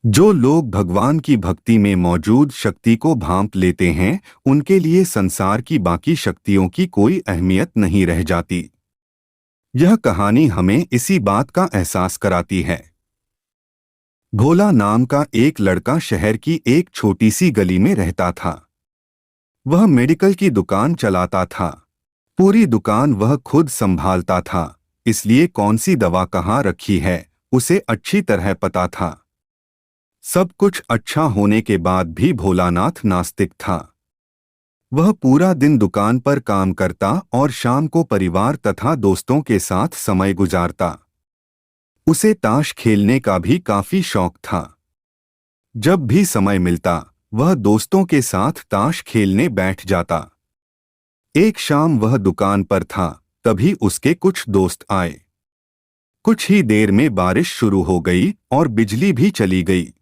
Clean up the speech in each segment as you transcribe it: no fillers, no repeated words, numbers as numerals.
जो लोग भगवान की भक्ति में मौजूद शक्ति को भांप लेते हैं, उनके लिए संसार की बाकी शक्तियों की कोई अहमियत नहीं रह जाती। यह कहानी हमें इसी बात का एहसास कराती है। भोला नाम का एक लड़का शहर की एक छोटी सी गली में रहता था। वह मेडिकल की दुकान चलाता था। पूरी दुकान वह खुद संभालता था, इसलिए कौन सी दवा कहाँ रखी है उसे अच्छी तरह पता था। सब कुछ अच्छा होने के बाद भी भोलानाथ नास्तिक था। वह पूरा दिन दुकान पर काम करता और शाम को परिवार तथा दोस्तों के साथ समय गुजारता। उसे ताश खेलने का भी काफी शौक था। जब भी समय मिलता वह दोस्तों के साथ ताश खेलने बैठ जाता। एक शाम वह दुकान पर था, तभी उसके कुछ दोस्त आए। कुछ ही देर में बारिश शुरू हो गई और बिजली भी चली गई।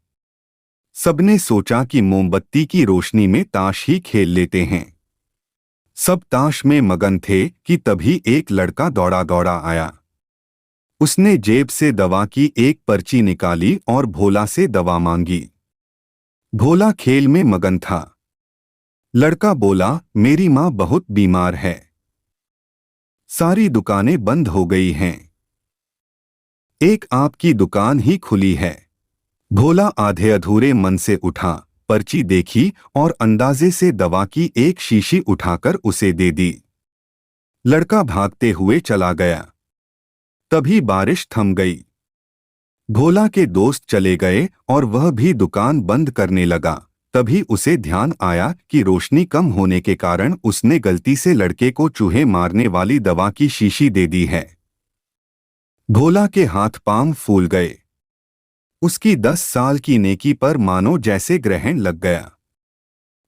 सबने सोचा कि मोमबत्ती की रोशनी में ताश ही खेल लेते हैं। सब ताश में मगन थे कि तभी एक लड़का दौड़ा दौड़ा आया। उसने जेब से दवा की एक पर्ची निकाली और भोला से दवा मांगी। भोला खेल में मगन था। लड़का बोला, मेरी माँ बहुत बीमार है। सारी दुकानें बंद हो गई हैं। एक आपकी दुकान ही खुली है। भोला आधे अधूरे मन से उठा, पर्ची देखी और अंदाजे से दवा की एक शीशी उठाकर उसे दे दी। लड़का भागते हुए चला गया। तभी बारिश थम गई। भोला के दोस्त चले गए और वह भी दुकान बंद करने लगा। तभी उसे ध्यान आया कि रोशनी कम होने के कारण उसने गलती से लड़के को चूहे मारने वाली दवा की शीशी दे दी है। भोला के हाथ पांव फूल गए। उसकी 10 साल की नेकी पर मानो जैसे ग्रहण लग गया।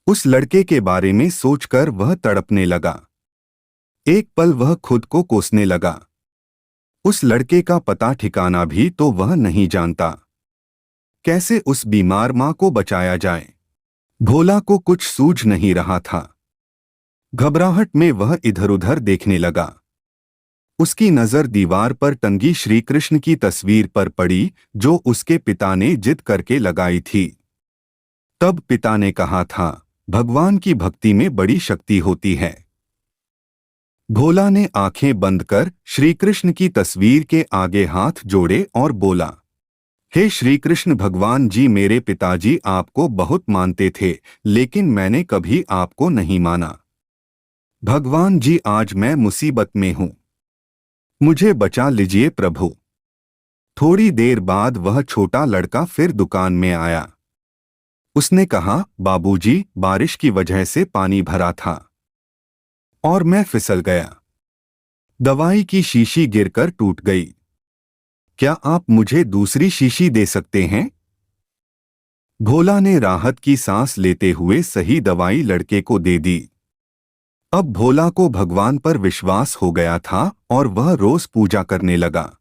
उस लड़के के बारे में सोचकर वह तड़पने लगा। एक पल वह खुद को कोसने लगा। उस लड़के का पता ठिकाना भी तो वह नहीं जानता। कैसे उस बीमार मां को बचाया जाए? भोला को कुछ सूझ नहीं रहा था। घबराहट में वह इधर-उधर देखने लगा। उसकी नजर दीवार पर टंगी श्री कृष्ण की तस्वीर पर पड़ी, जो उसके पिता ने जिद करके लगाई थी। तब पिता ने कहा था, भगवान की भक्ति में बड़ी शक्ति होती है। भोला ने आंखें बंद कर श्री कृष्ण की तस्वीर के आगे हाथ जोड़े और बोला, हे श्री कृष्ण भगवान जी, मेरे पिताजी आपको बहुत मानते थे, लेकिन मैंने कभी आपको नहीं माना। भगवान जी, आज मैं मुसीबत में हूं, मुझे बचा लीजिए प्रभु। थोड़ी देर बाद वह छोटा लड़का फिर दुकान में आया। उसने कहा, बाबूजी, बारिश की वजह से पानी भरा था और मैं फिसल गया। दवाई की शीशी गिरकर टूट गई। क्या आप मुझे दूसरी शीशी दे सकते हैं? भोला ने राहत की सांस लेते हुए सही दवाई लड़के को दे दी। अब भोला को भगवान पर विश्वास हो गया था और वह रोज पूजा करने लगा।